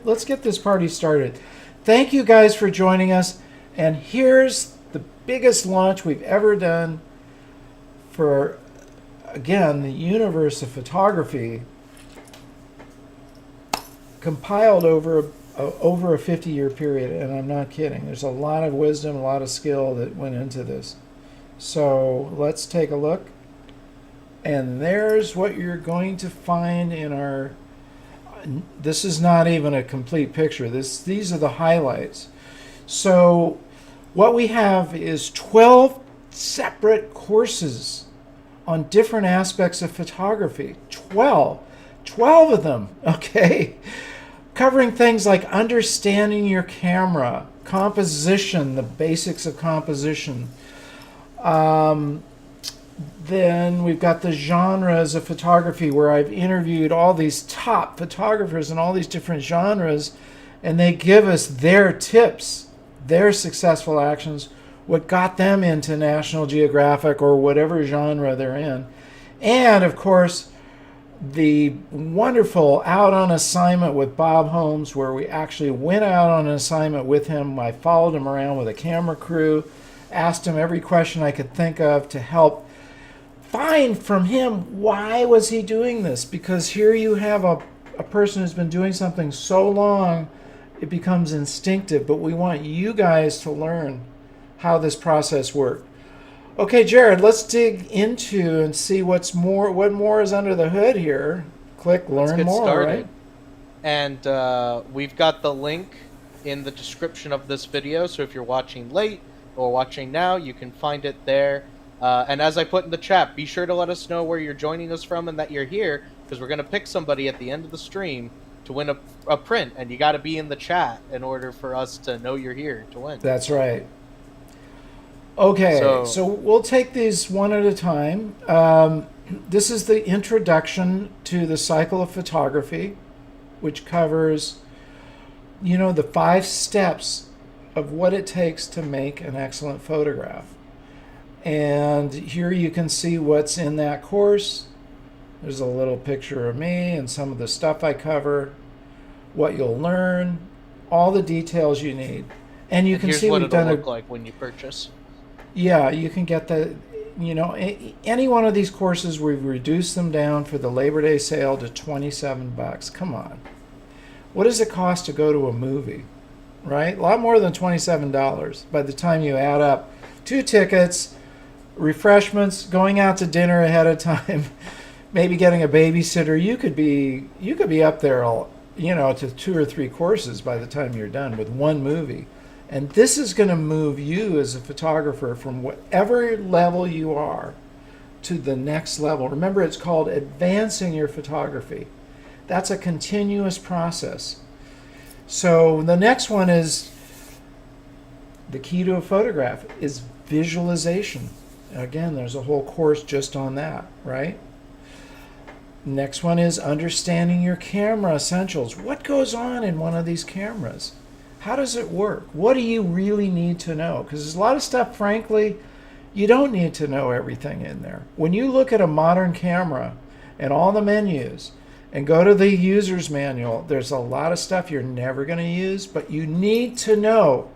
let's get this party started. Thank you guys for joining us. And here's the biggest launch we've ever done for, again, the universe of photography, compiled over a 50-year period. And I'm not kidding. There's a lot of wisdom, a lot of skill that went into this. So let's take a look. And there's what you're going to find in our... This is not even a complete picture. These are the highlights. So what we have is 12 separate courses on different aspects of photography. 12 of them, okay? Covering things like understanding your camera, composition, the basics of composition. Then we've got the genres of photography, where I've interviewed all these top photographers in all these different genres, and they give us their tips, their successful actions, what got them into National Geographic or whatever genre they're in. And of course, the wonderful Out on Assignment with Bob Holmes, where we actually went out on an assignment with him. I followed him around with a camera crew, asked him every question I could think of to help find from him why was he doing this. Because here you have a person who's been doing something so long, it becomes instinctive. But we want you guys to learn how this process worked. Okay, Jared, let's dig into and see what more is under the hood here. Click Learn Let's get More, started. right? And we've got the link in the description of this video, so if you're watching late or watching now, you can find it there. And as I put in the chat, be sure to let us know where you're joining us from and that you're here, because we're going to pick somebody at the end of the stream to win a print, and you got to be in the chat in order for us to know you're here to win. That's right. Okay, so we'll take these one at a time. This is the introduction to the cycle of photography, which covers, the 5 steps of what it takes to make an excellent photograph. And here you can see what's in that course. There's a little picture of me and some of the stuff I cover, what you'll learn, all the details you need. And you can see what we've it'll done look like when you purchase. Yeah, you can get the, any one of these courses, we've reduced them down for the Labor Day sale to $27. Come on. What does it cost to go to a movie, right? A lot more than $27 by the time you add up 2 tickets, refreshments, going out to dinner ahead of time, maybe getting a babysitter. You could be up there to 2 or 3 courses by the time you're done with one movie. And this is going to move you as a photographer from whatever level you are to the next level. Remember, it's called advancing your photography. That's a continuous process. So the next one is, the key to a photograph is visualization. Again, there's a whole course just on that, right? Next one is understanding your camera essentials. What goes on in one of these cameras? How does it work? What do you really need to know? Because there's a lot of stuff, frankly, you don't need to know everything in there. When you look at a modern camera and all the menus and go to the user's manual, there's a lot of stuff you're never going to use, but you need to know.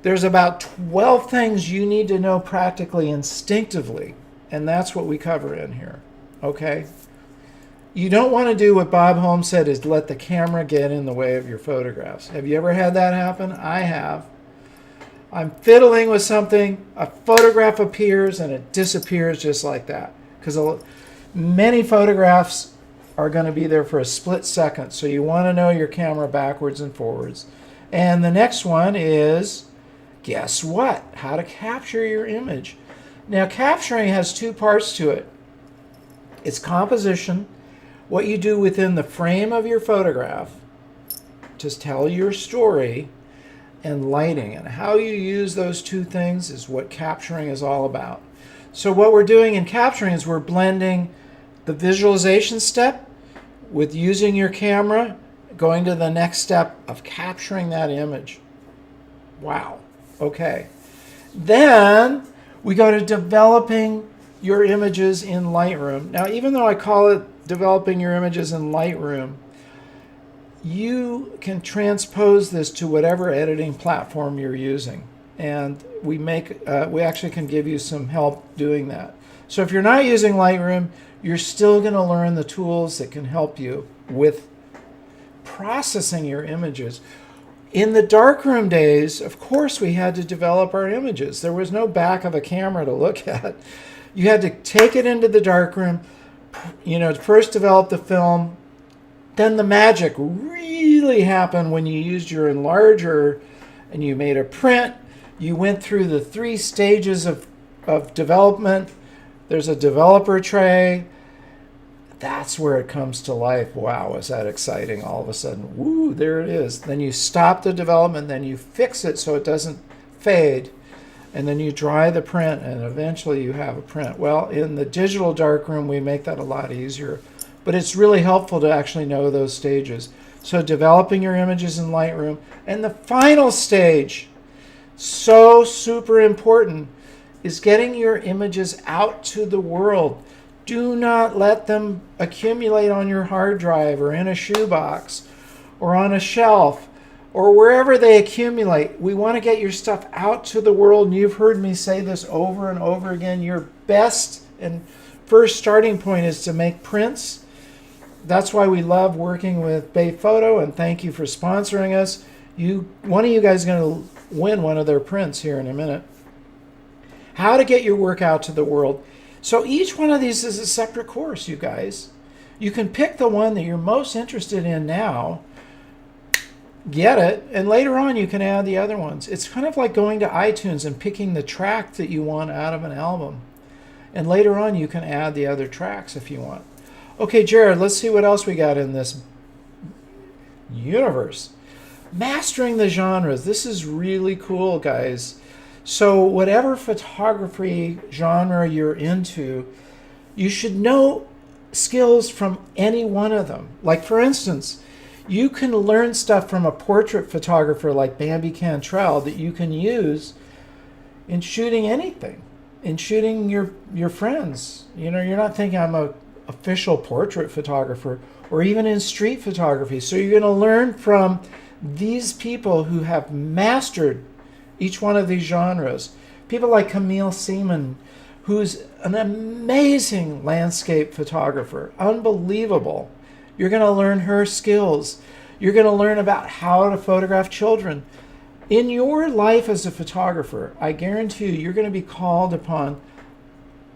There's about 12 things you need to know practically instinctively, and that's what we cover in here, okay? You don't want to do what Bob Holmes said, is let the camera get in the way of your photographs. Have you ever had that happen? I have. I'm fiddling with something, a photograph appears, and it disappears just like that. Because many photographs are going to be there for a split second, so you want to know your camera backwards and forwards. And the next one is, guess what? How to capture your image. Now, capturing has 2 parts to it. It's composition, what you do within the frame of your photograph to tell your story, and lighting. And how you use those 2 things is what capturing is all about. So what we're doing in capturing is we're blending the visualization step with using your camera, going to the next step of capturing that image. Wow. Okay. Then we go to developing your images in Lightroom. Now, even though I call it developing your images in Lightroom, you can transpose this to whatever editing platform you're using. And we actually can give you some help doing that. So if you're not using Lightroom, you're still going to learn the tools that can help you with processing your images. In the darkroom days, of course, we had to develop our images. There was no back of a camera to look at. You had to take it into the darkroom, first develop the film. Then the magic really happened when you used your enlarger and you made a print. You went through the 3 stages of development. There's a developer tray. That's where it comes to life. Wow, is that exciting all of a sudden. Woo, there it is. Then you stop the development, then you fix it so it doesn't fade, and then you dry the print, and eventually you have a print. Well, in the digital darkroom, we make that a lot easier, but it's really helpful to actually know those stages. So developing your images in Lightroom, and the final stage, so super important, is getting your images out to the world. Do not let them accumulate on your hard drive or in a shoebox or on a shelf or wherever they accumulate. We want to get your stuff out to the world, and you've heard me say this over and over again. Your best and first starting point is to make prints. That's why we love working with Bay Photo, and thank you for sponsoring us. One of you guys is going to win one of their prints here in a minute. How to get your work out to the world. So each one of these is a separate course, you guys. You can pick the one that you're most interested in now, get it, and later on you can add the other ones. It's kind of like going to iTunes and picking the track that you want out of an album. And later on you can add the other tracks if you want. Okay, Jared, let's see what else we got in this universe. Mastering the genres. This is really cool, guys. So whatever photography genre you're into, you should know skills from any one of them. Like, for instance, you can learn stuff from a portrait photographer like Bambi Cantrell that you can use in shooting anything, in shooting your friends. You're not thinking I'm a official portrait photographer, or even in street photography. So you're going to learn from these people who have mastered each one of these genres. People like Camille Seaman, who's an amazing landscape photographer, unbelievable. You're going to learn her skills. You're going to learn about how to photograph children. In your life as a photographer, I guarantee you're going to be called upon,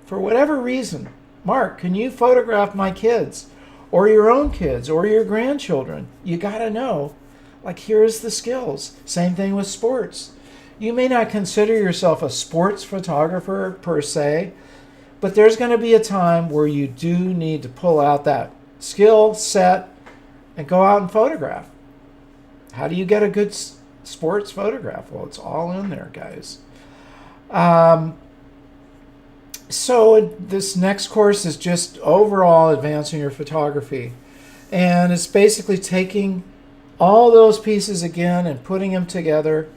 for whatever reason. Mark, can you photograph my kids, or your own kids, or your grandchildren? You got to know, like, here's the skills. Same thing with sports. You may not consider yourself a sports photographer per se, but there's going to be a time where you do need to pull out that skill set and go out and photograph. How do you get a good sports photograph? Well, it's all in there, guys. So this next course is just overall advancing your photography. And it's basically taking all those pieces again and putting them together.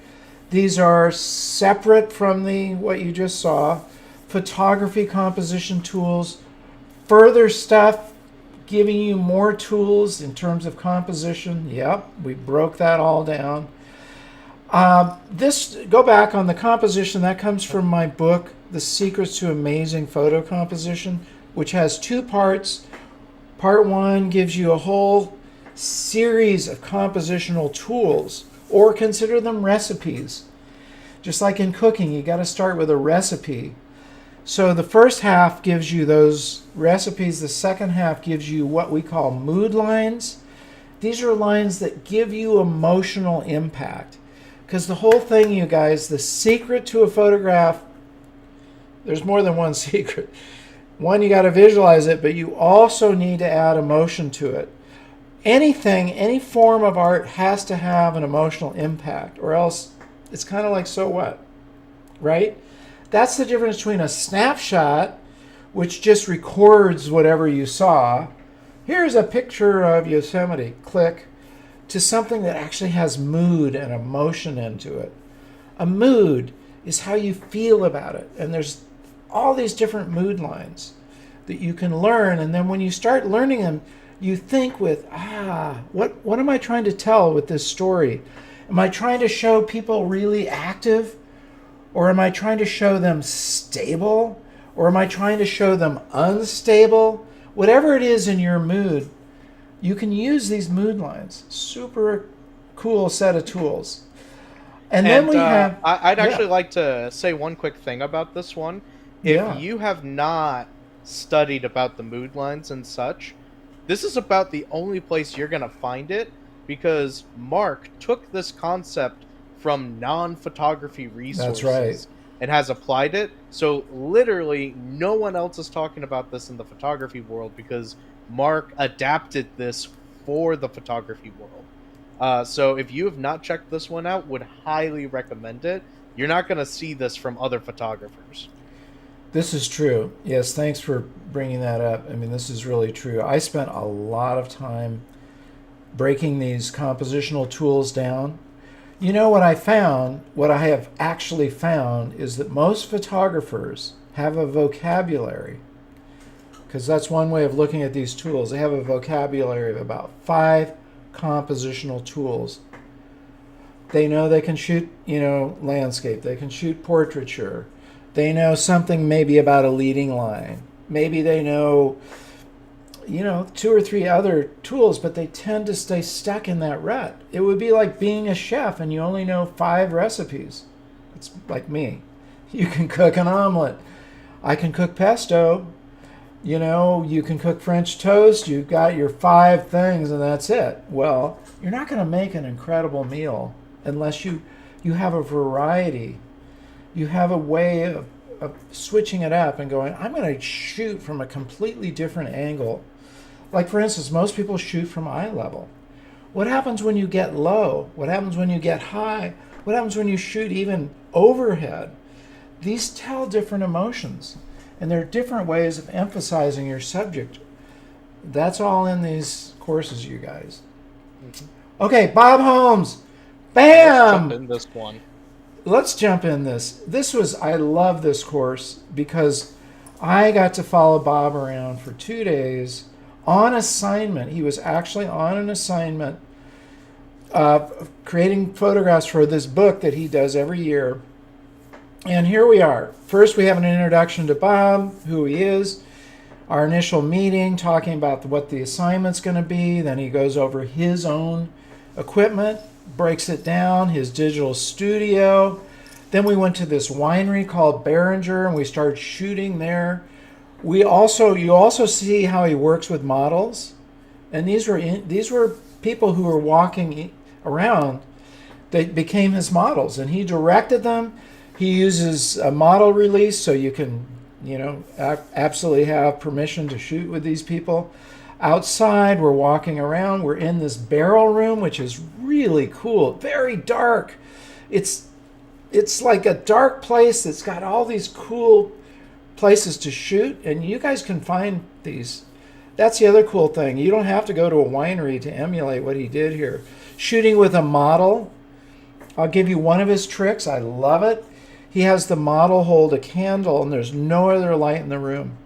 These are separate from what you just saw. Photography composition tools, further stuff, giving you more tools in terms of composition. Yep, we broke that all down. Go back on the composition, that comes from my book, The Secrets to Amazing Photo Composition, which has 2 parts. Part 1 gives you a whole series of compositional tools, or consider them recipes. Just like in cooking, you got to start with a recipe. So the first half gives you those recipes. The second half gives you what we call mood lines. These are lines that give you emotional impact. Because the whole thing, you guys, the secret to a photograph, there's more than one secret. One, you got to visualize it, but you also need to add emotion to it. Anything, any form of art has to have an emotional impact, or else it's kind of like, so what, right? That's the difference between a snapshot, which just records whatever you saw. Here's a picture of Yosemite, click, to something that actually has mood and emotion into it. A mood is how you feel about it, and there's all these different mood lines that you can learn, and then when you start learning them, you think with, what am I trying to tell with this story? Am I trying to show people really active? Or am I trying to show them stable? Or am I trying to show them unstable? Whatever it is in your mood, you can use these mood lines. Super cool set of tools. And then we have... I'd actually like to say one quick thing about this one. If you have not studied about the mood lines and such, this is about the only place you're going to find it, because Mark took this concept from non-photography resources. That's right. And has applied it. So literally no one else is talking about this in the photography world, because Mark adapted this for the photography world. So if you have not checked this one out, would highly recommend it. You're not going to see this from other photographers. This is true. Yes, thanks for bringing that up. I mean, this is really true. I spent a lot of time breaking these compositional tools down. You know what I found, what I have actually found, is that most photographers have a vocabulary, because that's one way of looking at these tools. They have a vocabulary of about 5 compositional tools. They know they can shoot, landscape. They can shoot portraiture. They know something maybe about a leading line. Maybe they know, 2 or 3 other tools, but they tend to stay stuck in that rut. It would be like being a chef and you only know 5 recipes. It's like me. You can cook an omelet. I can cook pesto. You can cook French toast. You've got your 5 things and that's it. Well, you're not going to make an incredible meal unless you have a variety. You have a way of switching it up and going, I'm going to shoot from a completely different angle. Like, for instance, most people shoot from eye level. What happens when you get low? What happens when you get high? What happens when you shoot even overhead? These tell different emotions, and there are different ways of emphasizing your subject. That's all in these courses, you guys. Mm-hmm. Okay, Bob Holmes. Bam! Let's jump in this one. Let's jump in this. I love this course because I got to follow Bob around for 2 days on assignment. He was actually on an assignment creating photographs for this book that he does every year. And here we are. First, we have an introduction to Bob, who he is, our initial meeting, talking about what the assignment's going to be. Then he goes over his own equipment, breaks it down, his digital studio. Then we went to this winery called Behringer, and we started shooting there. You also see how he works with models, and these were people who were walking around. They became his models, and he directed them. He uses a model release, so you can, absolutely have permission to shoot with these people. Outside, we're walking around. We're in this barrel room, which is really cool, very dark. It's like a dark place that's got all these cool places to shoot, and you guys can find these. That's the other cool thing. You don't have to go to a winery to emulate what he did here. Shooting with a model. I'll give you one of his tricks. I love it. He has the model hold a candle, and there's no other light in the room.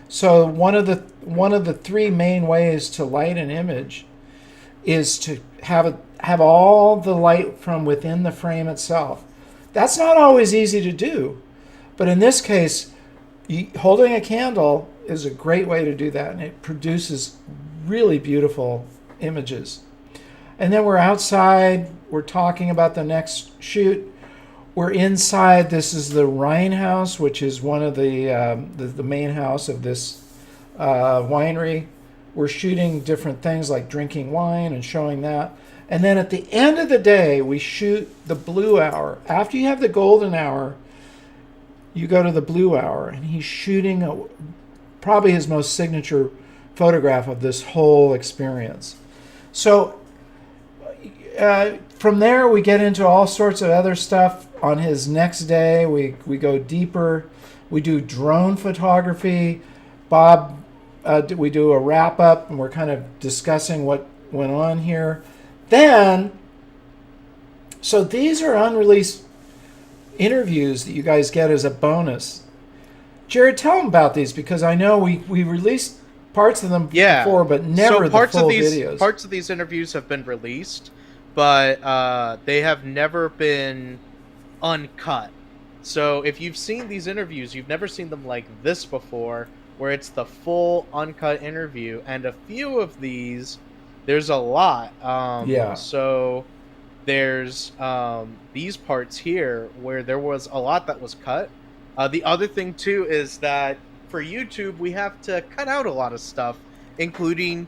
So one of the 3 main ways to light an image is to have all the light from within the frame itself. That's not always easy to do, but in this case, holding a candle is a great way to do that, and it produces really beautiful images. And then we're outside, we're talking about the next shoot. We're inside. This is the Rhine House, which is one of the main house of this winery. We're shooting different things like drinking wine and showing that. And then at the end of the day, we shoot the blue hour. After you have the golden hour, you go to the blue hour, and he's shooting probably his most signature photograph of this whole experience. So from there, we get into all sorts of other stuff. On his next day, we go deeper. We do drone photography. Bob, we do a wrap-up, and we're kind of discussing what went on here. Then, so these are unreleased interviews that you guys get as a bonus. Jared, tell them about these, because I know we released parts of them Yeah. before, but never the full videos. Parts of these interviews have been released, but they have never been uncut. So if you've seen these interviews, you've never seen them like this before, where it's the full uncut interview. And a few of these, there's a lot. Yeah. So there's these parts here where there was a lot that was cut. The other thing too is that for YouTube we have to cut out a lot of stuff, including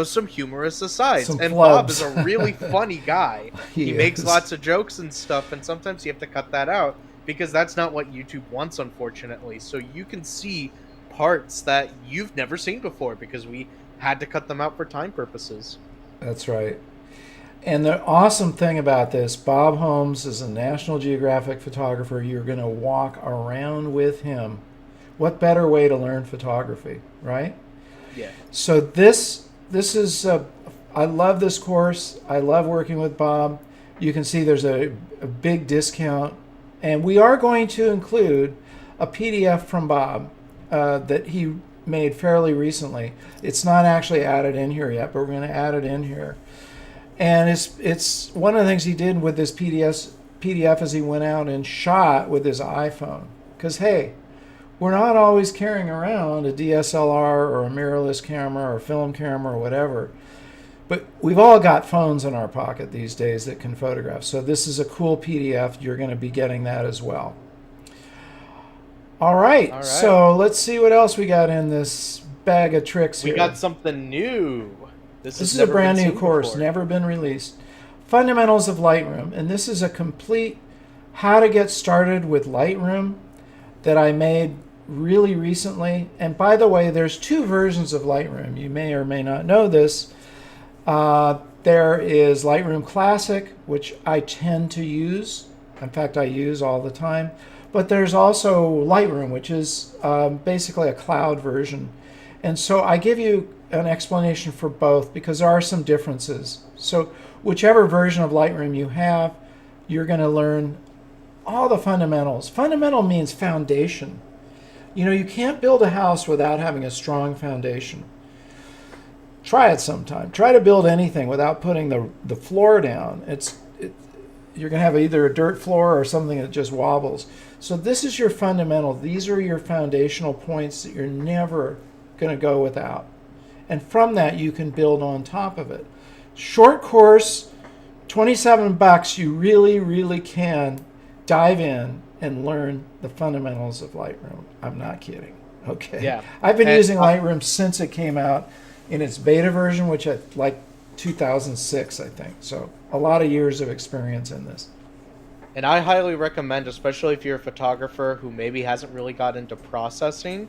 some humorous asides. Some and flubs. Bob is a really funny guy. He makes is. lots of jokes and stuff, and sometimes you have to cut that out because that's not what YouTube wants, unfortunately. So you can see parts that you've never seen before because we had to cut them out for time purposes. That's right. And the awesome thing about this, Bob Holmes is a National Geographic photographer. You're going to walk around with him. What better way to learn photography, right? Yeah. So this is, I love this course. I love working with Bob. You can see there's a big discount. And we are going to include a PDF from Bob that he made fairly recently. It's not actually added in here yet, but we're going to add it in here. And it's one of the things he did with this PDF is he went out and shot with his iPhone. Because, hey, we're not always carrying around a DSLR or a mirrorless camera or film camera or whatever. But we've all got phones in our pocket these days that can photograph. So this is a cool PDF. You're going to be getting that as well. All right. So let's see what else we got in this bag of tricks here. We got something new. This is a brand new course, never been released. Fundamentals of Lightroom. And this is a complete how to get started with Lightroom that I made really recently. And by the way, there's two versions of Lightroom. You may or may not know this. There is Lightroom Classic, which I tend to use. In fact, I use all the time. But there's also Lightroom, which is basically a cloud version. And so I give you an explanation for both because there are some differences. So whichever version of Lightroom you have, you're going to learn all the fundamentals. Fundamental means foundation. You can't build a house without having a strong foundation. Try it sometime. Try to build anything without putting the floor down. You're going to have either a dirt floor or something that just wobbles. So this is your fundamental. These are your foundational points that you're never going to go without. And from that, you can build on top of it. Short course, $27. You really, really can dive in and learn the fundamentals of Lightroom. I'm not kidding. Okay. Yeah. I've been using Lightroom since it came out in its beta version, which I like 2006, I think. So a lot of years of experience in this. And I highly recommend, especially if you're a photographer who maybe hasn't really got into processing,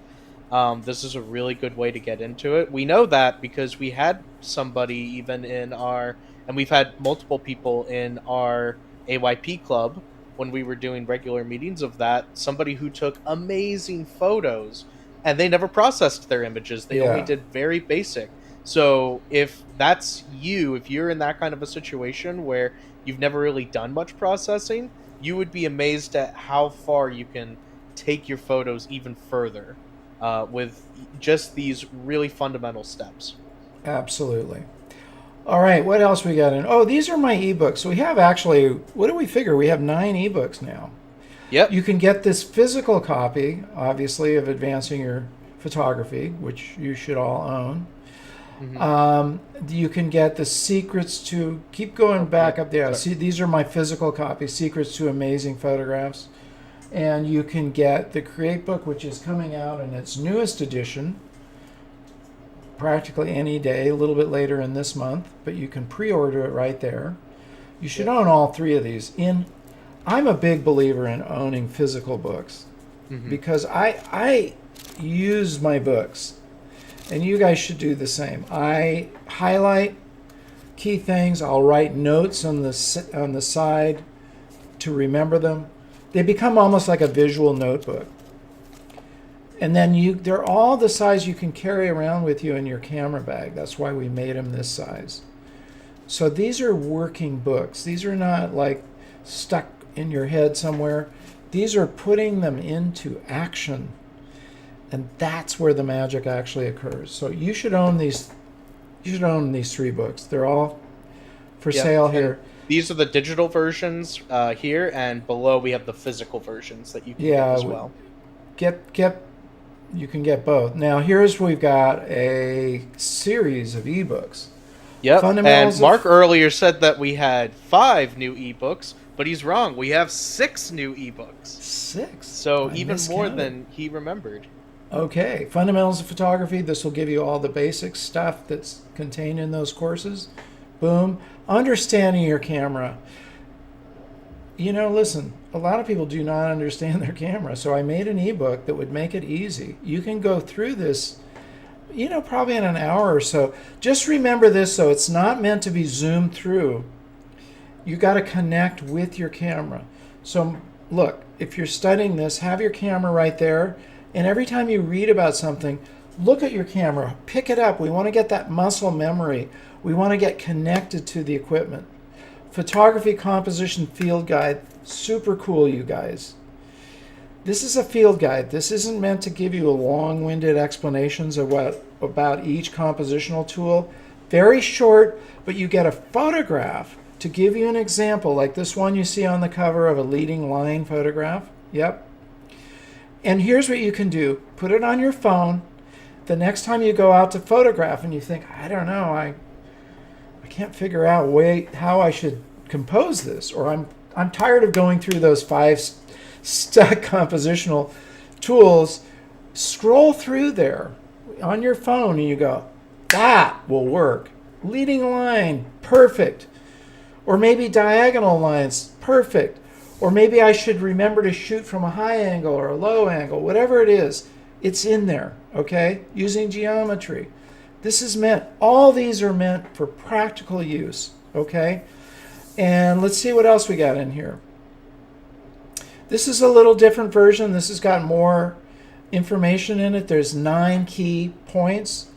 this is a really good way to get into it. We know that because we had somebody even in our, and we've had multiple people in our AYP club when we were doing regular meetings of that, somebody who took amazing photos and they never processed their images. They only did very basic. So if that's you, if you're in that kind of a situation where you've never really done much processing, you would be amazed at how far you can take your photos even further with just these really fundamental steps. Absolutely. All right, what else we got in? Oh, these are my ebooks. So we have actually, what do we figure? We have 9 ebooks now. Yep. You can get this physical copy, obviously, of Advancing Your Photography, which you should all own. Mm-hmm. You can get the secrets to, keep going back up there. See, these are my physical copies, Secrets to Amazing Photographs. And you can get the Create book, which is coming out in its newest edition, practically any day, a little bit later in this month, but you can pre-order it right there. You should own all 3 of these. I'm a big believer in owning physical books because I use my books, and you guys should do the same. I highlight key things. I'll write notes on the side to remember them. They become almost like a visual notebook. And then they're all the size you can carry around with you in your camera bag. That's why we made them this size. So these are working books. These are not like stuck in your head somewhere. These are putting them into action. And that's where the magic actually occurs. So you should own these. You should own these 3 books. They're all for Yep. sale And here. these are the digital versions here, and below we have the physical versions that you can get Yeah, as well. get. You can get both. Now here's we've got a series of ebooks. Yep. And Fundamentals Mark of earlier said that we had 5 new ebooks, but he's wrong. We have 6 new ebooks. 6. So I even more miscounted. than he remembered. Okay, fundamentals of photography. This will give you all the basic stuff that's contained in those courses. Boom. Understanding your camera. You know, listen, a lot of people do not understand their camera, so I made an ebook that would make it easy. You can go through this, you know, probably in an hour or so. Just remember this, though, it's not meant to be zoomed through. You got to connect with your camera. So look, if you're studying this, have your camera right there, and every time you read about something, look at your camera, pick it up. We want to get that muscle memory. We want to get connected to the equipment. Photography composition field guide, super cool, you guys. This is a field guide. This isn't meant to give you long-winded explanations of about each compositional tool. Very short, but you get a photograph to give you an example, like this one you see on the cover of a leading line photograph. Yep. And here's what you can do. Put it on your phone. The next time you go out to photograph and you think, I don't know, I can't figure out how I should compose this, or I'm tired of going through those 5 stuck compositional tools. Scroll through there on your phone and you go, that will work. Leading line, perfect. Or maybe diagonal lines, perfect. Or maybe I should remember to shoot from a high angle or a low angle, whatever it is, it's in there, okay? Using geometry. This is meant, all these are meant for practical use, okay? And let's see what else we got in here. This is a little different version. This has got more information in it. There's 9 key points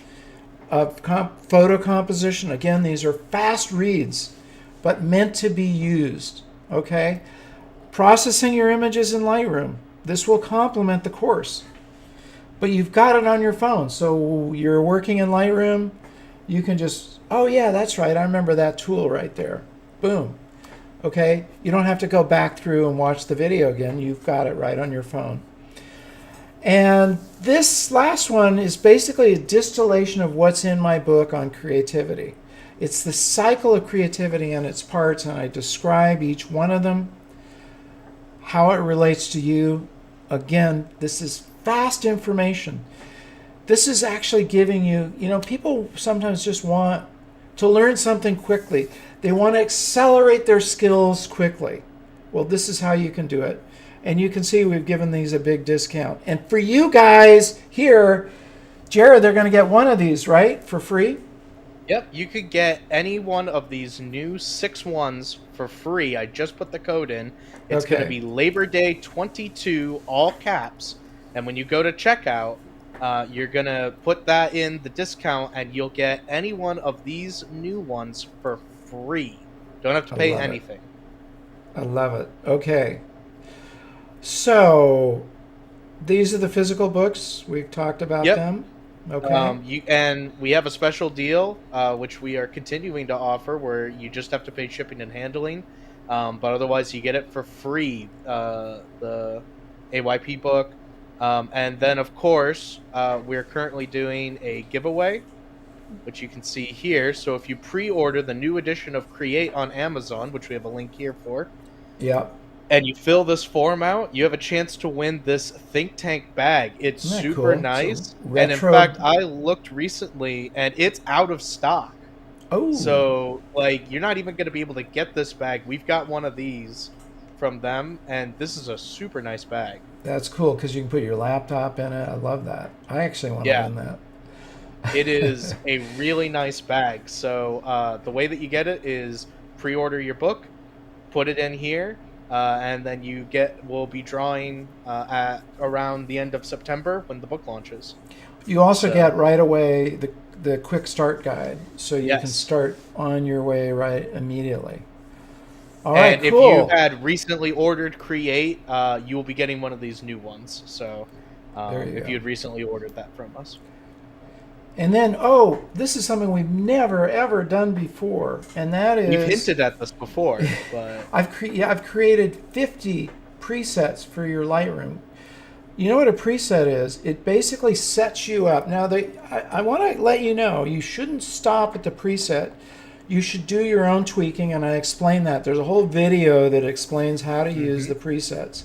of photo composition. Again, these are fast reads, but meant to be used, okay? Processing your images in Lightroom. This will complement the course. But you've got it on your phone, so you're working in Lightroom, you can just, oh yeah, that's right, I remember that tool right there. Boom. Okay, you don't have to go back through and watch the video again, you've got it right on your phone. And this last one is basically a distillation of what's in my book on creativity. It's the cycle of creativity and its parts, and I describe each one of them, how it relates to you. Again, this is fast information. This is actually giving you, you know, people sometimes just want to learn something quickly. They want to accelerate their skills quickly. Well, this is how you can do it. And you can see we've given these a big discount. And for you guys here, Jared, they're going to get one of these, right? For free? Yep, you could get any one of these new 6 ones for free. I just put the code in. It's going to be Labor Day 22, all caps. And when you go to checkout, you're going to put that in the discount, and you'll get any one of these new ones for free. Don't have to pay anything. I love it. Okay. So, these are the physical books. We've talked about them. Okay. And we have a special deal, which we are continuing to offer, where you just have to pay shipping and handling. But otherwise, you get it for free, the AYP book. And then, of course, we're currently doing a giveaway, which you can see here. So if you pre-order the new edition of Create on Amazon, which we have a link here for, and you fill this form out, you have a chance to win this Think Tank bag. It's super nice. And in fact, I looked recently, and it's out of stock. Oh. So, like, you're not even going to be able to get this bag. We've got one of these from them, and this is a super nice bag. That's cool because you can put your laptop in it. I love that. I actually want to win that. It is a really nice bag. So the way that you get it is pre-order your book, put it in here, and then we'll be drawing at around the end of September when the book launches. You also get right away the quick start guide, so you can start on your way right immediately. All right, cool. If you had recently ordered Create, you will be getting one of these new ones. So There you if go. you had recently ordered that from us. And then, oh, this is something we've never ever done before, and that We've is hinted at this before, but I've created 50 presets for your Lightroom. You know what a preset is? It basically sets you up. Now, I want to let you know you shouldn't stop at the preset. You should do your own tweaking, and I explain that. There's a whole video that explains how to use the presets.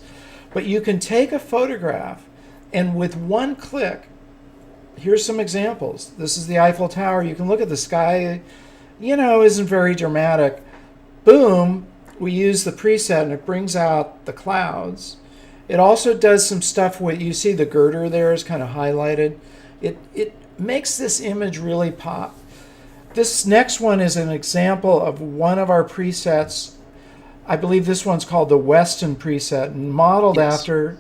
But you can take a photograph, and with one click, here's some examples. This is the Eiffel Tower. You can look at the sky, isn't very dramatic. Boom, we use the preset and it brings out the clouds. It also does some stuff with, you see the girder there is kind of highlighted. It makes this image really pop. This next one is an example of one of our presets. I believe this one's called the Weston preset, modeled after,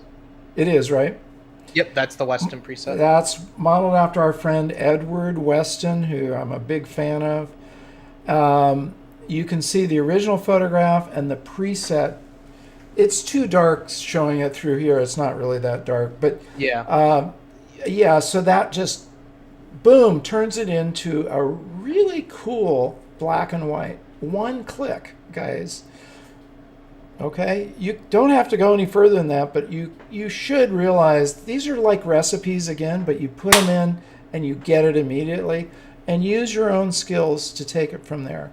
it is, right? Yep, that's the Weston preset. That's modeled after our friend Edward Weston, who I'm a big fan of. You can see the original photograph and the preset. It's too dark showing it through here. It's not really that dark, but so that just, boom, turns it into a really cool black and white. One click, guys. Okay, you don't have to go any further than that, but you should realize these are like recipes again, but you put them in and you get it immediately, and use your own skills to take it from there.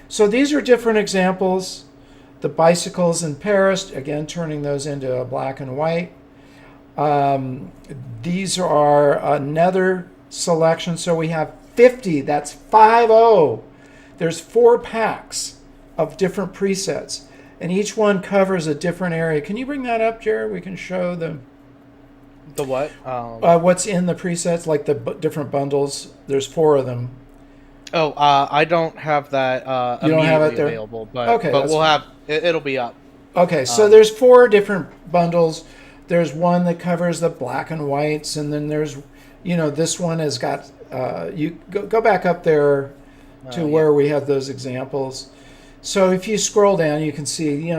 So these are different examples. The bicycles in Paris, again, turning those into a black and white. These are another selection. So we have 50, that's 50. There's 4 packs of different presets, and each one covers a different area. Can you bring that up, Jared? We can show the what? What's in the presets, like the different bundles. There's 4 of them. Oh, I don't have that You don't have it there? available, but Okay, but that's we'll fine. have it'll be up. Okay, so there's 4 different bundles. There's one that covers the black and whites, and then there's, this one has got, you go back up there to where we have those examples. So if you scroll down, you can see,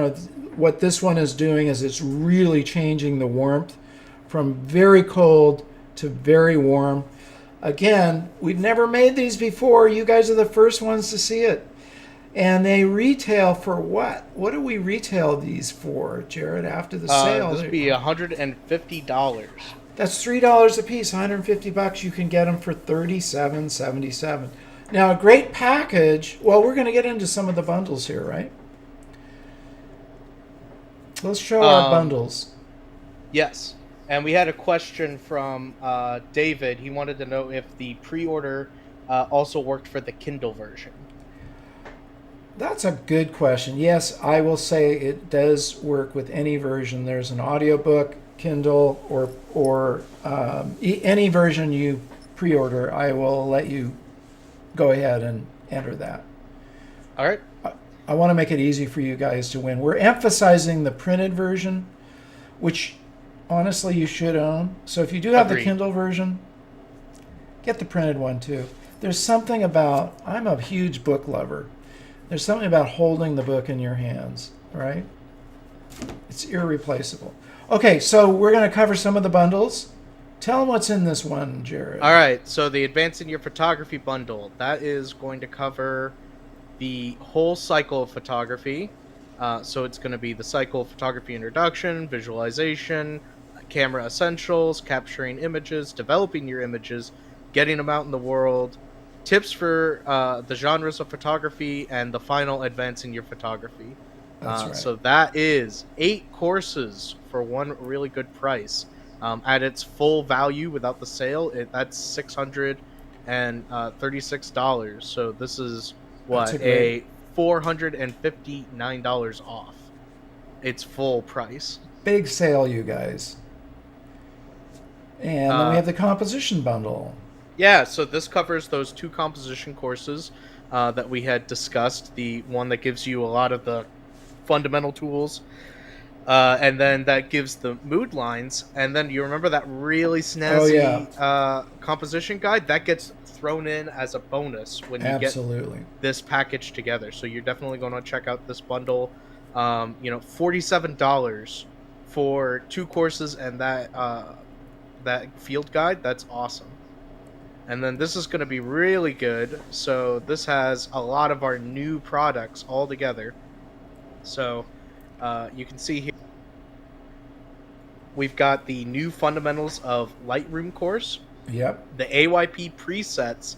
what this one is doing is it's really changing the warmth from very cold to very warm. Again, we've never made these before. You guys are the first ones to see it. And they retail for what? What do we retail these for, Jared, after the sale? This would be $150. That's $3 a piece, $150. You can get them for $37.77. Now, a great package. Well, we're going to get into some of the bundles here, right? Let's show our bundles. Yes. And we had a question from David. He wanted to know if the pre-order also worked for the Kindle version. That's a good question. Yes, I will say it does work with any version. There's an audiobook, Kindle, or any version you pre-order. I will let you go ahead and enter that. All right. I want to make it easy for you guys to win. We're emphasizing the printed version, which honestly you should own. So if you do have the Kindle version, get the printed one too. There's something about, I'm a huge book lover. There's something about holding the book in your hands, right? It's irreplaceable. Okay, so we're going to cover some of the bundles. Tell them what's in this one, Jared. All right, so the Advancing Your Photography bundle, that is going to cover the whole cycle of photography. So it's going to be the cycle of photography introduction, visualization, camera essentials, capturing images, developing your images, getting them out in the world, tips for the genres of photography, and the final Advancing Your Photography. That's right. So that is 8 courses for one really good price. At its full value without the sale, that's $636. So this is a $459 off its full price. Big sale, you guys. And then we have the composition bundle. Yeah, so this covers those 2 composition courses that we had discussed. The one that gives you a lot of the fundamental tools, and then that gives the mood lines. And then you remember that really snazzy composition guide? That gets thrown in as a bonus when you get this package together. So you're definitely going to check out this bundle. $47 for 2 courses and that that field guide, that's awesome. And then this is going to be really good. So this has a lot of our new products all together. So you can see here we've got the new fundamentals of Lightroom course, Yep. the AYP presets,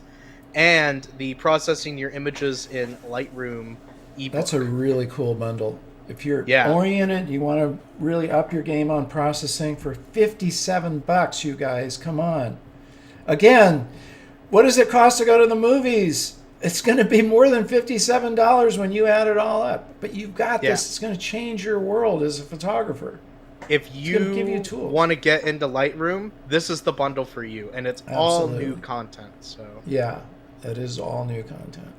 and the processing your images in Lightroom ebook. That's a really cool bundle. If you're Yeah. oriented, you want to really up your game on processing for $57, you guys. Come on. Again, what does it cost to go to the movies? It's going to be more than $57 when you add it all up. But you've got this. Yeah. It's going to change your world as a photographer. If gonna give you you tools. want to get into Lightroom, this is the bundle for you, and it's all Absolutely. new content. So Yeah, that is all new content.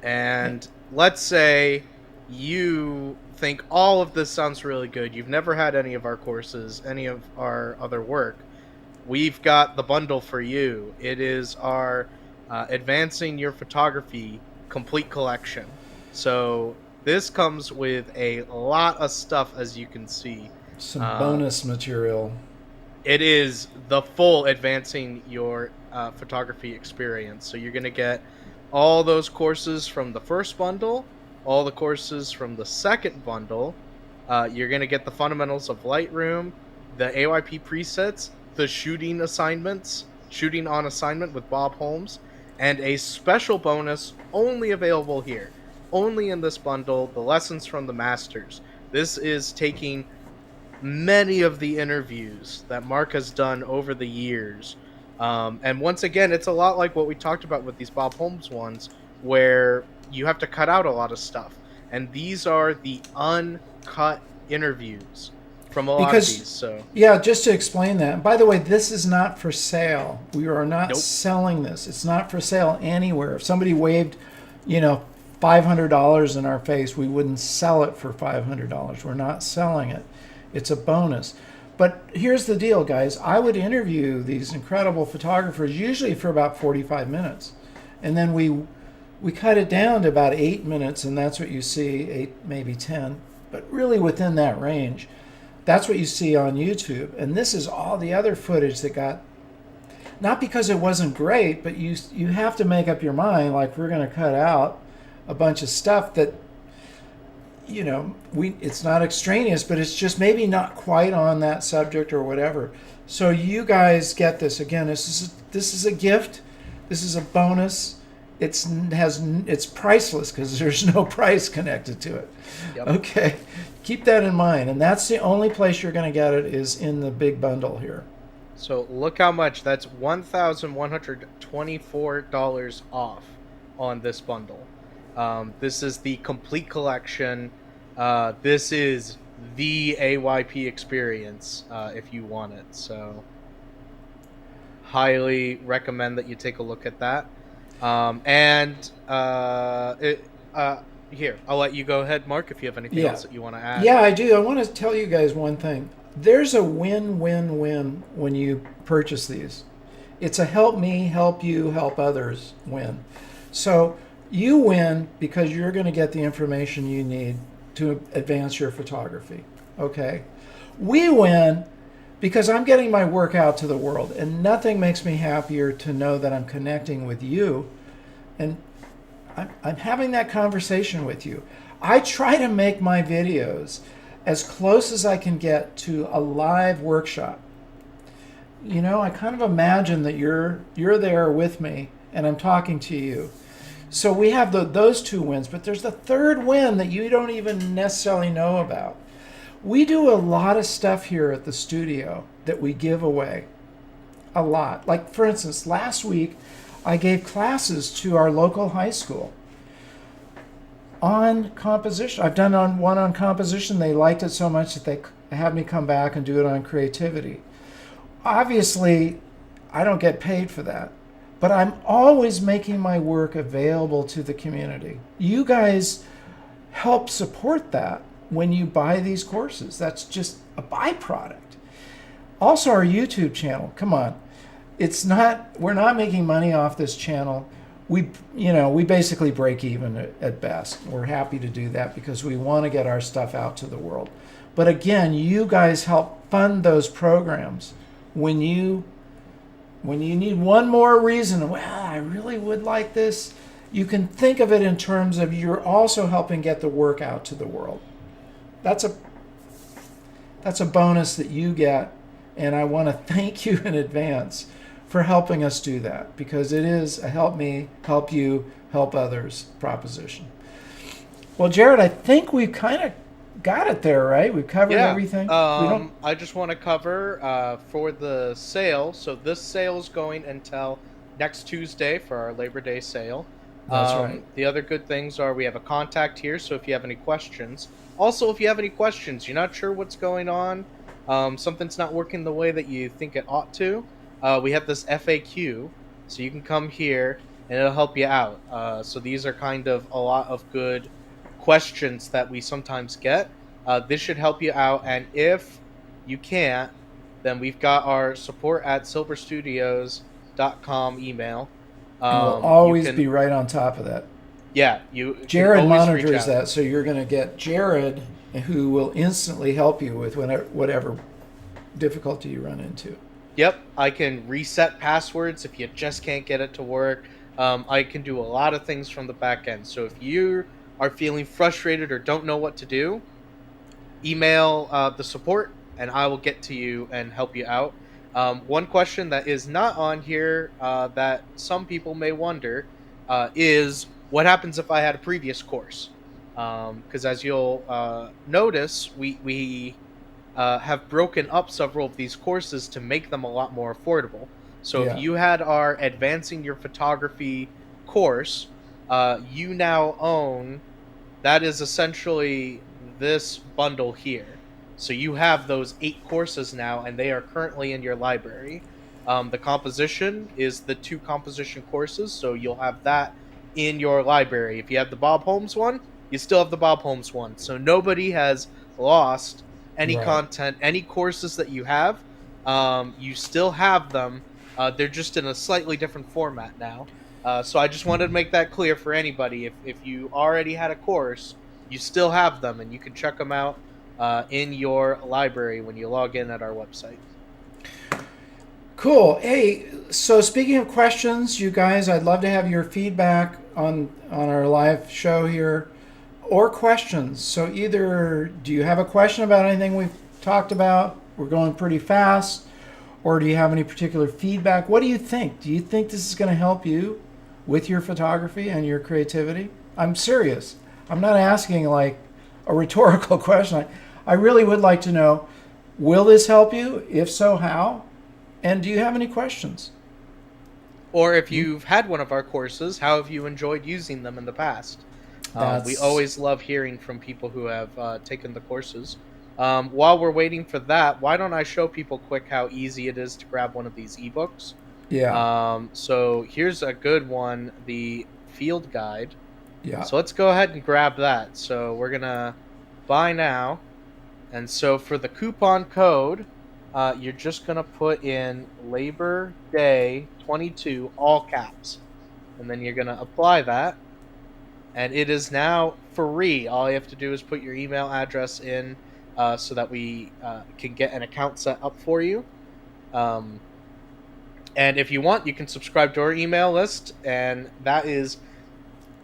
And let's say you think all of this sounds really good. You've never had any of our courses, any of our other work. We've got the bundle for you. It is our Advancing Your Photography Complete Collection. So this comes with a lot of stuff, as you can see. Some bonus material. It is the full Advancing Your Photography experience. So you're going to get all those courses from the first bundle, all the courses from the second bundle. You're going to get the fundamentals of Lightroom, the AYP presets, the shooting assignments, shooting on assignment with Bob Holmes, and a special bonus only available here, only in this bundle, the lessons from the masters. This is taking many of the interviews that Marc has done over the years. And once again, it's a lot like what we talked about with these Bob Holmes ones, where you have to cut out a lot of stuff. And these are the uncut interviews from a lot of these. So yeah, just to explain that. By the way, this is not for sale. We are not Nope. selling this. It's not for sale anywhere. If somebody waved, $500 in our face, we wouldn't sell it for $500. We're not selling it. It's a bonus. But here's the deal, guys. I would interview these incredible photographers usually for about 45 minutes. And then we cut it down to about 8 minutes, and that's what you see, 8, maybe 10, but really within that range. That's what you see on YouTube. And this is all the other footage that got, not because it wasn't great, but you have to make up your mind, like we're going to cut out a bunch of stuff that, it's not extraneous, but it's just maybe not quite on that subject or whatever. So you guys get this. Again, this is a gift. This is a bonus. It's priceless because there's no price connected to it. Yep. Okay, keep that in mind. And that's the only place you're going to get it is in the big bundle here. So look how much. That's $1,124 off on this bundle. This is the complete collection. This is the AYP experience if you want it. So highly recommend that you take a look at that. Here, I'll let you go ahead, Marc, if you have anything else that you want to add. Yeah, I do. I want to tell you guys one thing. There's a win-win-win when you purchase these. It's a help me, help you, help others win. So you win because you're going to get the information you need to advance your photography. Okay? We win because I'm getting my work out to the world, and nothing makes me happier to know that I'm connecting with you and I'm having that conversation with you. I try to make my videos as close as I can get to a live workshop. I kind of imagine that you're there with me and I'm talking to you. So we have those two wins, but there's the third win that you don't even necessarily know about. We do a lot of stuff here at the studio that we give away. A lot. Like, for instance, last week I gave classes to our local high school on composition. I've done one on composition. They liked it so much that they had me come back and do it on creativity. Obviously, I don't get paid for that, but I'm always making my work available to the community. You guys help support that when you buy these courses. That's just a byproduct. Also, our YouTube channel. Come on. We're not making money off this channel. We basically break even at best. We're happy to do that because we want to get our stuff out to the world. But again, you guys help fund those programs when you need one more reason, well, I really would like this, you can think of it in terms of you're also helping get the work out to the world. That's a bonus that you get, and I want to thank you in advance for helping us do that, because it is a help me, help you, help others proposition. Well, Jared, I think we've kind of got it there, right? We've covered everything. I just want to cover for the sale. So this sale is going until next Tuesday for our Labor Day sale. That's right. The other good things are we have a contact here, so if you have any questions. Also, if you have any questions, you're not sure what's going on, something's not working the way that you think it ought to, we have this FAQ, so you can come here and it'll help you out. So these are kind of a lot of good questions that we sometimes get. This should help you out, and if you can't, then we've got our support@silberstudios.com email. And we'll always be right on top of that. Yeah, Jared monitors that, so you're going to get Jared, who will instantly help you with whatever difficulty you run into. Yep, I can reset passwords if you just can't get it to work. I can do a lot of things from the back end. So if you are feeling frustrated or don't know what to do, email the support and I will get to you and help you out. One question that is not on here that some people may wonder is what happens if I had a previous course? Because as you'll notice, we have broken up several of these courses to make them a lot more affordable. So if you had our Advancing Your Photography course, you now own, that is essentially this bundle here. So you have those 8 courses now, and they are currently in your library. The composition is the 2 composition courses, so you'll have that in your library. If you have the Bob Holmes one, you still have the Bob Holmes one. So nobody has lost any content, any courses that you have. You still have them. They're just in a slightly different format now. So I just wanted to make that clear for anybody. If you already had a course, you still have them, and you can check them out in your library when you log in at our website. Cool. Hey, so speaking of questions, you guys, I'd love to have your feedback on our live show here, or questions. So either do you have a question about anything we've talked about? We're going pretty fast. Or do you have any particular feedback? What do you think? Do you think this is going to help you with your photography and your creativity? I'm serious. I'm not asking like a rhetorical question. I really would like to know, will this help you? If so, how? And do you have any questions? Or if you've had one of our courses, how have you enjoyed using them in the past? We always love hearing from people who have taken the courses. While we're waiting for that, why don't I show people quick how easy it is to grab one of these ebooks? Yeah. So here's a good one, the field guide. Yeah. So let's go ahead and grab that. So we're going to buy now. And so for the coupon code, you're just going to put in Labor Day 22, all caps. And then you're going to apply that. And it is now free. All you have to do is put your email address in so that we can get an account set up for you. And if you want, you can subscribe to our email list. And that is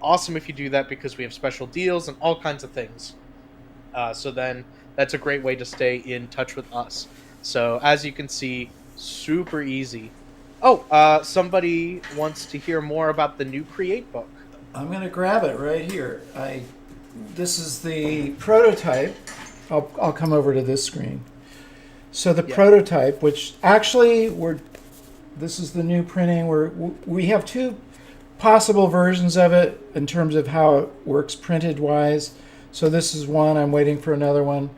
awesome if you do that, because we have special deals and all kinds of things. So then that's a great way to stay in touch with us. So as you can see, super easy. Oh, somebody wants to hear more about the new Create book. I'm going to grab it right here. This is the prototype. I'll come over to this screen. So the prototype, which actually this is the new printing. We have 2 possible versions of it in terms of how it works printed wise. So this is one. I'm waiting for another one.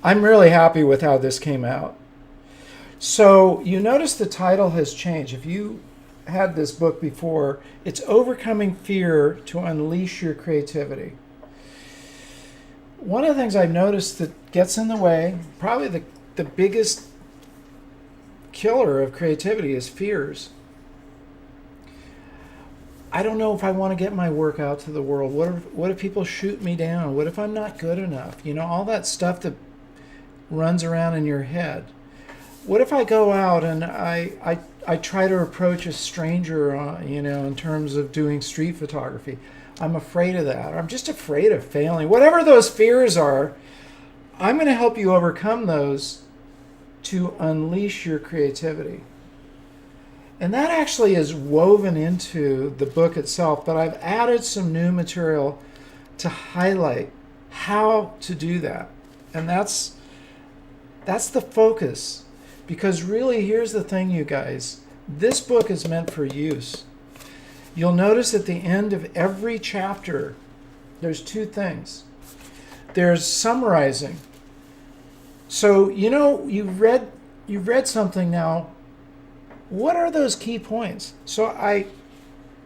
I'm really happy with how this came out. So you notice the title has changed. If you had this book before, it's Overcoming Fear to Unleash Your Creativity. One of the things I've noticed that gets in the way, probably the biggest killer of creativity, is fears. I don't know if I want to get my work out to the world. What if people shoot me down? What if I'm not good enough? You know, all that stuff that runs around in your head. What if I go out and I try to approach a stranger, in terms of doing street photography? I'm afraid of that. I'm just afraid of failing. Whatever those fears are, I'm going to help you overcome those to unleash your creativity. And that actually is woven into the book itself, but I've added some new material to highlight how to do that. And that's the focus. Because really, here's the thing, you guys. This book is meant for use. You'll notice at the end of every chapter, there's two things. There's summarizing. So, you've read something now. What are those key points? So I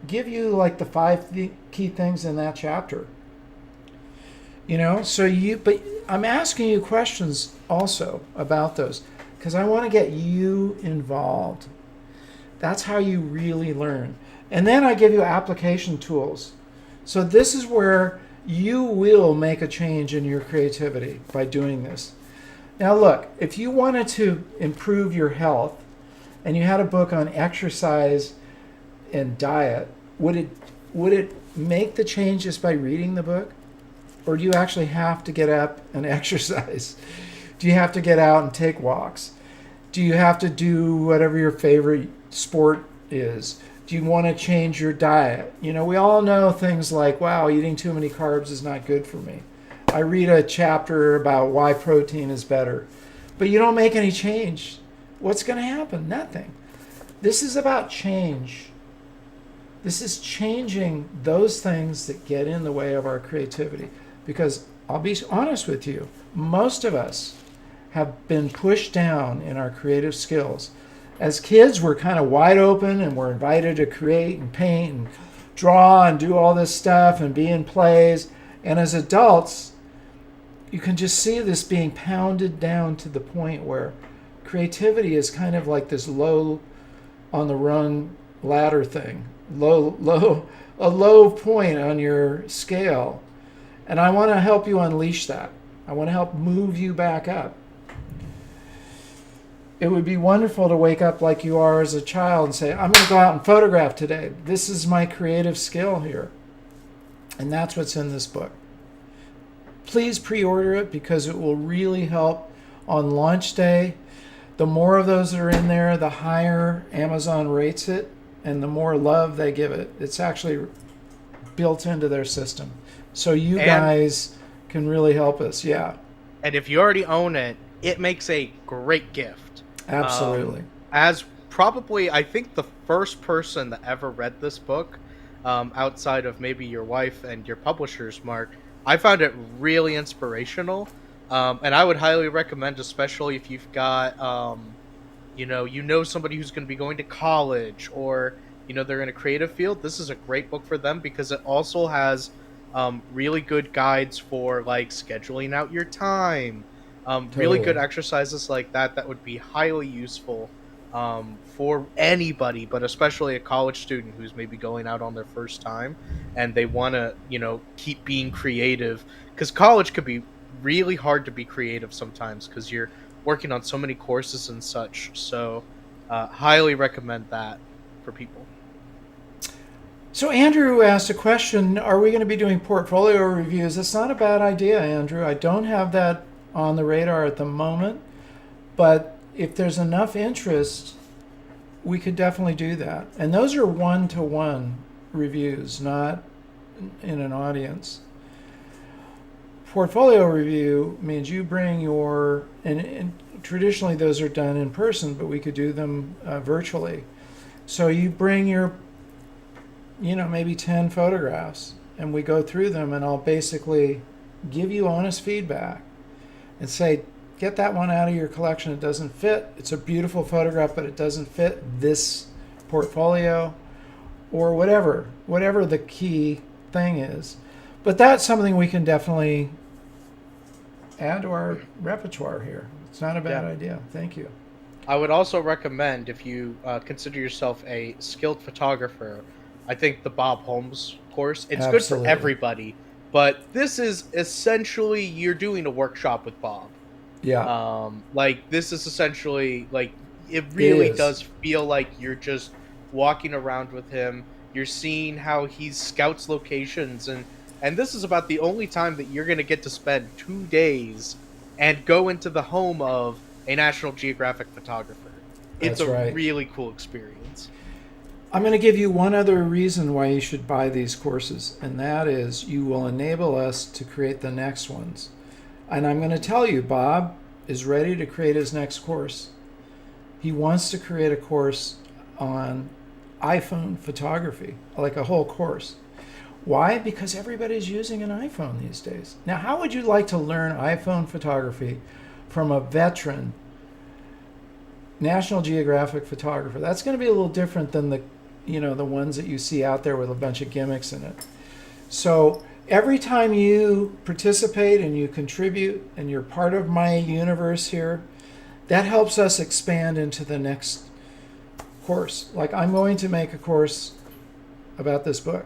give you like the key things in that chapter. But I'm asking you questions also about those because I want to get you involved. That's how you really learn. And then I give you application tools. So this is where you will make a change in your creativity by doing this. Now look, if you wanted to improve your health and you had a book on exercise and diet, would it make the change just by reading the book? Or do you actually have to get up and exercise? Do you have to get out and take walks? Do you have to do whatever your favorite sport is? Do you want to change your diet? We all know things like, wow, eating too many carbs is not good for me. I read a chapter about why protein is better. But you don't make any change. What's going to happen? Nothing. This is about change. This is changing those things that get in the way of our creativity. Because I'll be honest with you, most of us have been pushed down in our creative skills. As kids, we're kind of wide open and we're invited to create and paint and draw and do all this stuff and be in plays. And as adults, you can just see this being pounded down to the point where creativity is kind of like this low on the rung ladder thing, a low point on your scale. And I want to help you unleash that. I want to help move you back up. It would be wonderful to wake up like you are as a child and say, I'm going to go out and photograph today. This is my creative skill here. And that's what's in this book. Please pre-order it because it will really help on launch day. The more of those that are in there, the higher Amazon rates it and the more love they give it. It's actually built into their system. So you guys can really help us. Yeah. And if you already own it, it makes a great gift. Absolutely. As probably, I think, the first person that ever read this book, outside of maybe your wife and your publishers, Mark, I found it really inspirational. And I would highly recommend, especially if you've got, somebody who's going to be going to college or, they're in a creative field. This is a great book for them because it also has really good guides for like scheduling out your time. Really good exercises like that would be highly useful for anybody, but especially a college student who's maybe going out on their first time and they want to, keep being creative. Because college could be really hard to be creative sometimes because you're working on so many courses and such. So highly recommend that for people. So Andrew asked a question, are we going to be doing portfolio reviews? That's not a bad idea, Andrew. I don't have that on the radar at the moment, but if there's enough interest, we could definitely do that. And those are one-to-one reviews, not in an audience. Portfolio review means you bring your, and traditionally those are done in person, but we could do them virtually. So you bring your, maybe 10 photographs and we go through them and I'll basically give you honest feedback and say, get that one out of your collection. It doesn't fit. It's a beautiful photograph, but it doesn't fit this portfolio or whatever the key thing is. But that's something we can definitely add to our repertoire here. It's not a bad idea. Thank you. I would also recommend, if you consider yourself a skilled photographer, I think the Bob Holmes course, it's good for everybody, but this is essentially you're doing a workshop with Bob. Yeah, Like this is essentially like it it really is. does feel like you're just walking around with him. You're seeing how he scouts locations, and this is about the only time that you're going to get to spend 2 days and go into the home of a National Geographic photographer. It's That's a right. really cool experience. I'm going to give you one other reason why you should buy these courses, and that is you will enable us to create the next ones. And I'm going to tell you, Bob is ready to create his next course. He wants to create a course on iPhone photography, like a whole course. Why? Because everybody's using an iPhone these days. Now, how would you like to learn iPhone photography from a veteran National Geographic photographer? That's going to be a little different than the ones that you see out there with a bunch of gimmicks in it. So every time you participate and you contribute and you're part of my universe here, that helps us expand into the next course. Like I'm going to make a course about this book.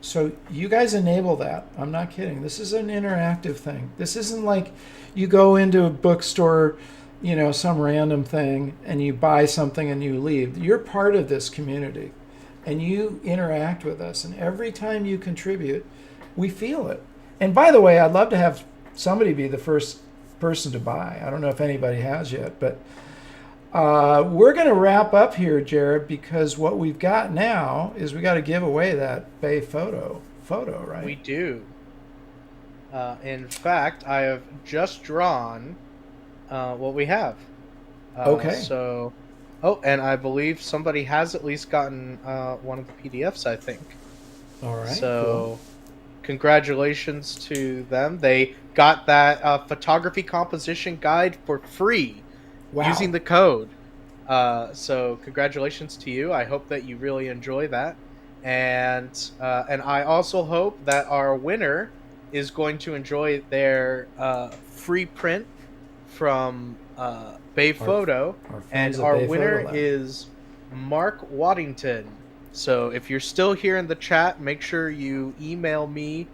So you guys enable that. I'm not kidding. This is an interactive thing. This isn't like you go into a bookstore, some random thing, and you buy something and you leave. You're part of this community and you interact with us. And every time you contribute, we feel it. And by the way, I'd love to have somebody be the first person to buy. I don't know if anybody has yet, but we're going to wrap up here, Jared, because what we've got now is we got to give away that Bay photo, right? We do. In fact, I have just drawn what we have. Okay. So, and I believe somebody has at least gotten one of the PDFs, I think. All right. So, Cool. congratulations to them. They got that photography composition guide for free. Wow. Using the code. So congratulations to you. I hope that you really enjoy that. And I also hope that our winner is going to enjoy their free print from Bay Photo. And our Bay winner Photo is Mark Waddington. So if you're still here in the chat, make sure you email me.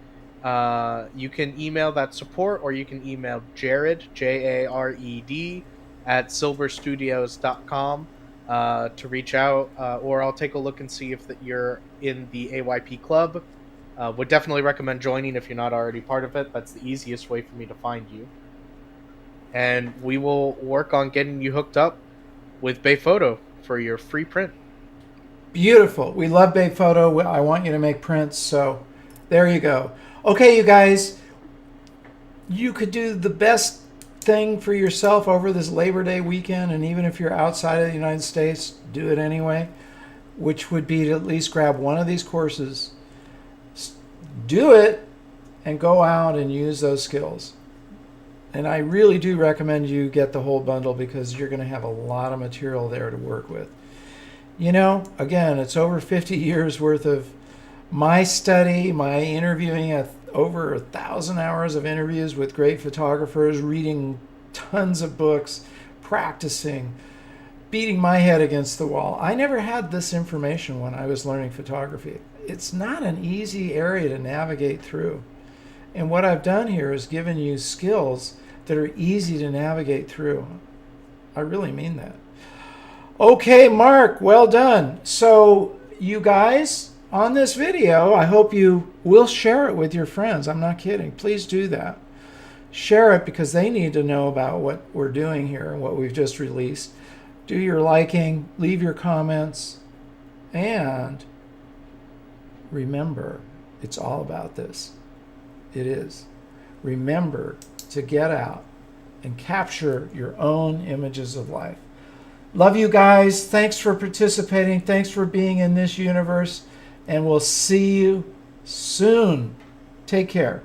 You can email that support, or you can email Jared, Jared, at silberstudios.com to reach out, or I'll take a look and see if that you're in the AYP club. Would definitely recommend joining if you're not already part of it. That's the easiest way for me to find you. And we will work on getting you hooked up with Bay Photo for your free print. Beautiful. We love Bay Photo. I want you to make prints. So there you go. Okay, you guys, you could do the best thing for yourself over this Labor Day weekend, and even if you're outside of the United States, do it anyway, which would be to at least grab one of these courses, do it, and go out and use those skills. And I really do recommend you get the whole bundle because you're going to have a lot of material there to work with. Again, it's over 50 years worth of my study, my interviewing, over 1,000 hours of interviews with great photographers, reading tons of books, practicing, beating my head against the wall. I never had this information when I was learning photography. It's not an easy area to navigate through. And what I've done here is given you skills that are easy to navigate through. I really mean that. Okay, Mark, well done. So you guys, on this video, I hope you will share it with your friends. I'm not kidding. Please do that. Share it because they need to know about what we're doing here and what we've just released. Do your liking, leave your comments, and remember, it's all about this. It is. Remember to get out and capture your own images of life. Love you guys. Thanks for participating. Thanks for being in this universe. And we'll see you soon. Take care.